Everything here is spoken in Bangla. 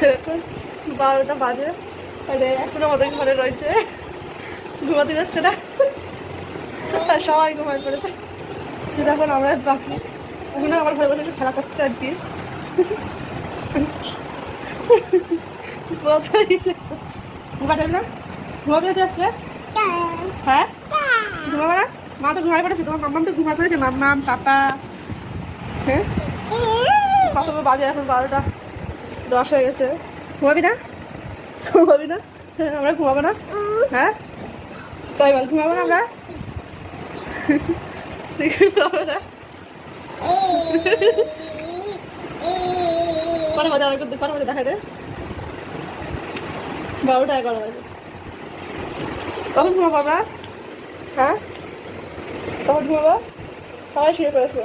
এখন 12টা বাজে, মানে এখনো আমাদের ঘরে রয়েছে, ঘুমাতে যাচ্ছে না, আর সবাই ঘুমায় পড়েছে। এখন আমরা বাকি, ওখানে আমার ঘরে বসে খেলা করছে আর কি। ঘুমাতে যাবি না? ঘুমাবি না তুই আসলে? হ্যাঁ, ঘুমাবে না? মা তো ঘুমায় পড়েছে, তোমার মাম্মাম তো ঘুমায় পড়েছে, মাম্মাম পাপা। হ্যাঁ, কত বাজে এখন? 12টা 10 হয়ে গেছে। ঘুমাবি না? ঘুমাবি না? হ্যাঁ, আমরা ঘুমাবো না? হ্যাঁ, তাই বল, ঘুমাবো না আমরা? ঘুমাবো না? পরে বাজে, পরে বাজে দেখা যায়। 12টা 11 বাজে। কখন ঘুমাবো আমরা? হ্যাঁ, কখন ঘুমাবো? সবাই শুয়ে পড়েছে।